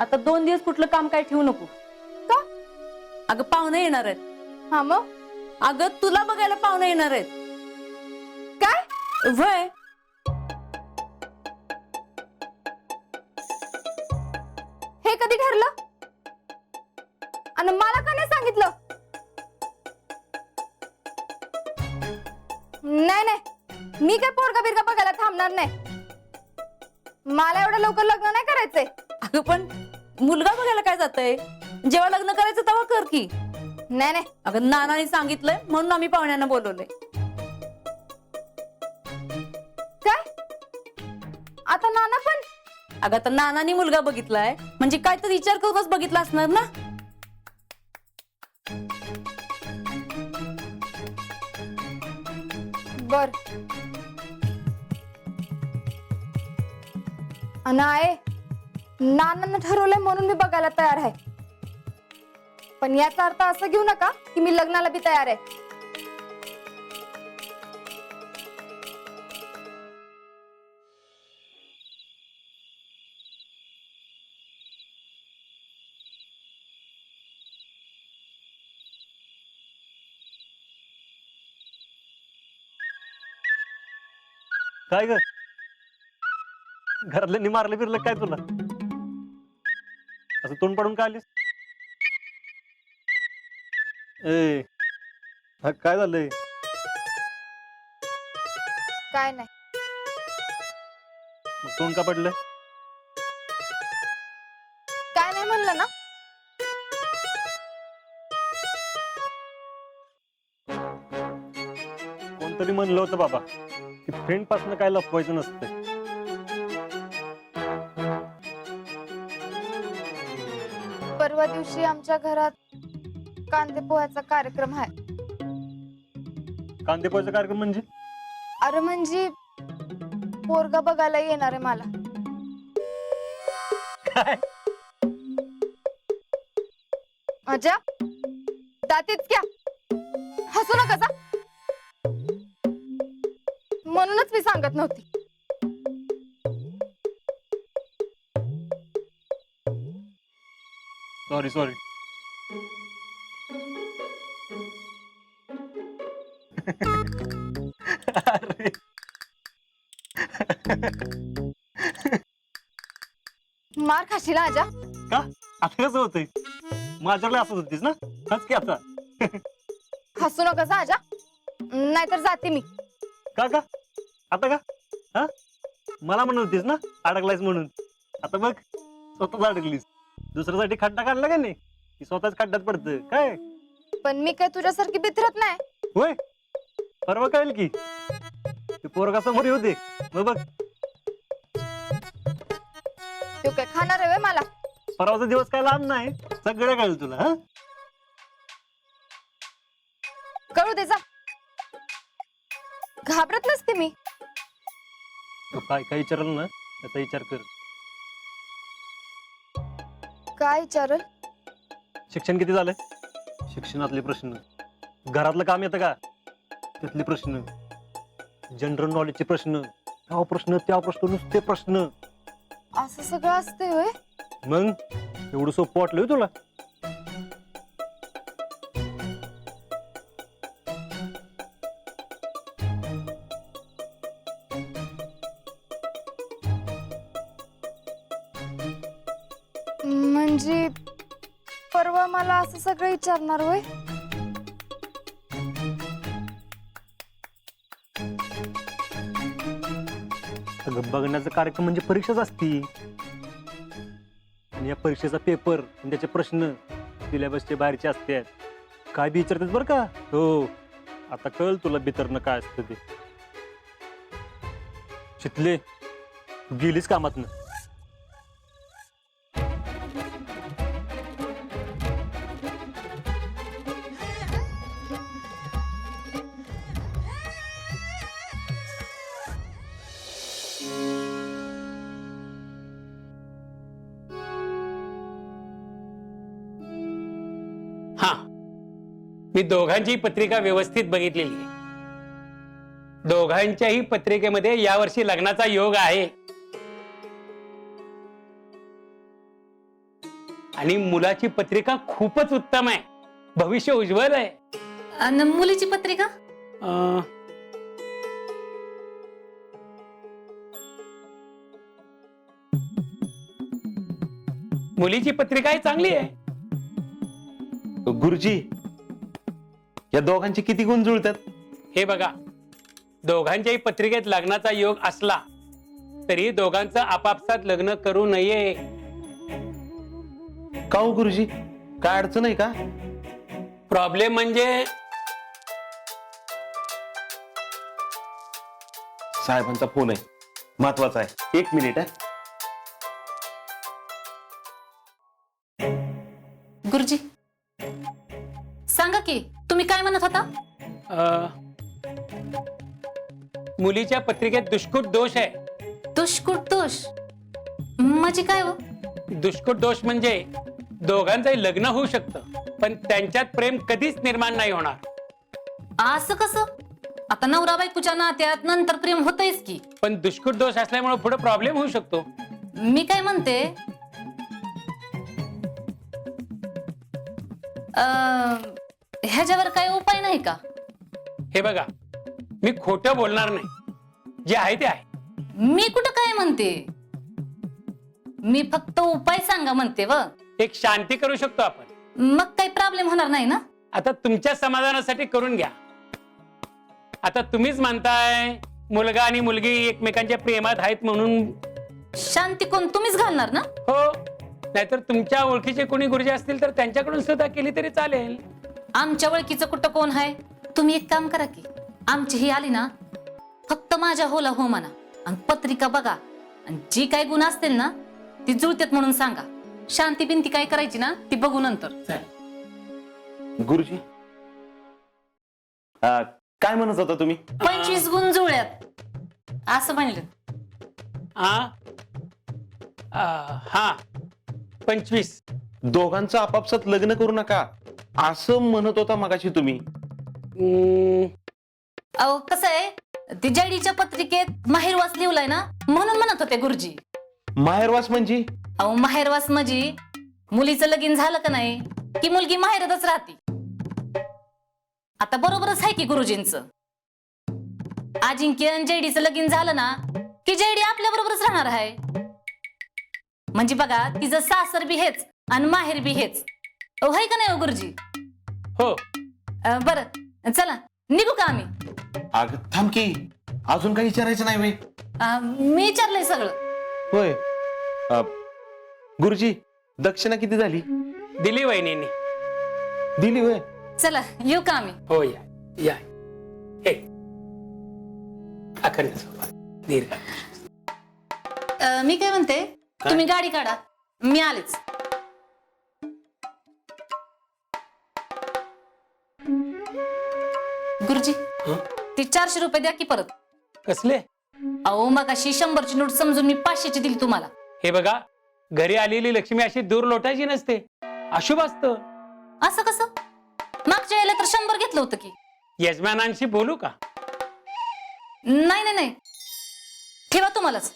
आता 2 दिवस कुठलं काम काय ठेवू नको. का? अगं पाहुणे येणार आहेत. हा मग अगं तुला बघायला पाहुणे येणार आहेत. काय? वय हे कधी ठरलं आणि मला का नाही सांगितलं? नाही नाही, मी काय पोरगा बिरगा बघायला थांबणार नाही. मला एवढं लवकर लग्न नाही करायचंय. अगं पण मुलगा बघायला काय जातंय? जेव्हा लग्न करायचं तेव्हा कर की. नाही नाही, अगं नानाने सांगितलंय म्हणून आम्ही पाहुण्यांना बोलवलंय. काय? आता नाना पण? अगं आता नानानी मुलगा बघितलाय म्हणजे काय तर विचार करूनच बघितला असणार ना. बर. आहे नानांना ठरवलंय म्हणून मी बघायला तयार आहे. पण याचा अर्थ असं घेऊ नका की मी लग्नाला बी तयार आहे. काय ग घरातल्यांनी मारलं फिरलं काय तुला? असं तोंड पडून का आलीस? ए हा काय झालंय? काय नाही. मग तोंड का पडलंय? काय नाही म्हणलं ना. कोणतरी म्हणलं होतं बाबा की फ्रेंड पासून काय लपवायचं नसतं. परवा दिवशी आमच्या घरात कांदे पोह्याचा कार्यक्रम आहे. कांदे पोहायचा कार्यक्रम म्हणजे? अरे म्हणजे पोरगा बघायला येणार आहे मला. काय? अजा दातीच क्या हसू नका जा. म्हणूनच मी सांगत नव्हती. Sorry sorry. अरे मार खाशील आजा. का आता कसं होतंय? माझ्याकडे असंच होतीस ना? हस की आता. हसू नका जा आजा, नाहीतर जाते मी. का का आता का? हा मला म्हणत होतीस ना अडकलायस म्हणून. आता बघ स्वतःच अडकलीस. दुसऱ्यासाठी खड्डा काढला का नाही की स्वतःच खड्ड्यात पडतं काय? पण मी काय तुझ्यासारखी बिथरत नाही. होय परवा कळेल की ते पोरगा समोर येऊ दे मग बघ. तू काय खाणार आहे मला? परवाचा दिवस काय लांब नाही, सगळं कळेल तुला. हा कळू दे जा. घाबरत नसते मी. तो काय काय विचारलं ना त्याचा विचार कर. काय विचारल? शिक्षण किती झालंय? शिक्षणातले प्रश्न. घरातलं काम येतं का? त्यातले प्रश्न. जनरल नॉलेजचे प्रश्न. हा प्रश्न त्या प्रश्न नुसते प्रश्न. असं सगळं असते होय? मग एवढं सोपं वाटलं तुला? म्हणजे परवा मला असं सगळं विचारणार होय? अगं बघण्याचा कार्यक्रम म्हणजे परीक्षाच असती. आणि या परीक्षेचा पेपर आणि त्याचे प्रश्न सिलेबसचे बाहेरचे असतात. काय बी विचारतात बरं का. हो आता कळ तुला बितरणं काय असतं ते. शितले तू गेलीस कामातनं. हा मी दोघांची पत्रिका व्यवस्थित बघितलेली आहे. दोघांच्याही पत्रिकेमध्ये यावर्षी लग्नाचा योग आहे. आणि मुलाची पत्रिका खूपच उत्तम आहे, भविष्य उज्ज्वल आहे. आणि मुलीची पत्रिका? अं, मुलीची पत्रिका ही चांगली आहे. गुरुजी, या दोघांचे किती गुण जुळतात? हे बघा, दोघांच्याही पत्रिकेत लग्नाचा योग असला तरी दोघांचं आपापसात लग्न करू नये. का हो गुरुजी, काय अडचण आहे का? प्रॉब्लेम म्हणजे साहेबांचा फोन आहे, महत्वाचा आहे. 1 मिनिट आहे. गुरुजी सांगा की तुम्ही काय म्हणत होता? मुलीच्या पत्रिकेत दुष्कुट दोष आहे. दुष्कुट दोष म्हणजे काय हो? दुष्कुट दोष म्हणजे दोघांचंही लग्न होऊ शकतं पण त्यांच्यात प्रेम कधीच निर्माण नाही होणार. असं कसं? आता नवरा बायकोच्या नात्यात नंतर प्रेम होतंयच की. पण दुष्कुट दोष असल्यामुळे पुढे प्रॉब्लेम होऊ शकतो. मी काय म्हणते, ह्याच्यावर काय उपाय नाही का? हे बघा, मी खोटं बोलणार नाही, जे आहे ते आहे. मी कुठं काय म्हणते, मी फक्त उपाय सांगा म्हणते व. एक शांती करू शकतो आपण. मग काही प्रॉब्लेम होणार नाही ना? आता तुमच्या समाधानासाठी करून घ्या. आता तुम्हीच म्हणताय मुलगा आणि मुलगी एकमेकांच्या प्रेमात आहेत म्हणून. शांती कोण तुम्हीच घालणार ना? हो, नाहीतर तुमच्या ओळखीचे कोणी गुरुजी असतील तर त्यांच्याकडून सुद्धा केली तरी चालेल. आमच्या ओळखीचं कुठं कोण आहे? तुम्ही एक काम करा की, आमची ही आली ना, फक्त माझ्या होला हो म्हणा आणि पत्रिका बघा आणि जी काय गुण असतील ना ती जुळतात म्हणून सांगा. शांती बिंती काय करायची ना ती बघू नंतर. गुरुजी, काय म्हणत होता तुम्ही? 25 गुण जुळल्यात असं म्हणलं. हा 25. दोघांचं आपापसात लग्न करू नका असं म्हणत होता मगाशी तुम्ही. अहो कसं आहे, ती जडीच्या पत्रिकेत माहेरवास लिवलाय ना म्हणून म्हणत होते गुरुजी. माहेरवास म्हणजे? अहो माहेरवास म्हणजे मुलीचं लगीन झालं का नाही की मुलगी माहेरातच राहते. आता बरोबरच आहे की गुरुजींचं. अजिंक्य आणि जयडीचं लगीन झालं ना की जयडी आपल्या बरोबरच राहणार आहे. म्हणजे बघा, तिचं सासर बी हेच आणि माहेर बी हेच. होय का नाही हो गुरुजी? हो. बरं चला निघू का आम्ही? अगं थांब की, अजून काही विचारायचं नाही बाई. मी विचारलंय सगळं. होय. गुरुजी, दक्षिणा किती झाली? दिली वहिनींनी. दिली होय. चला येऊ का आम्ही? हो या या. हे अखंड दीर्घ. मी काय म्हणते, तुम्ही गाडी काढा, मी आलेच. गुरुजी ती 400 रुपये द्या की परत. कसले? अहो मगाशी 100ची नोट समजून मी 500ची दिली तुम्हाला. हे बघा, घरी आलेली लक्ष्मी अशी दूर लोटायची नसते, अशुभ असतं. असं कसं? मागच्या वेळेला तर 100 घेतलं होतं की. यजमानांशी बोलू का? नाही नाही नाही, ठेवा तुम्हालाच.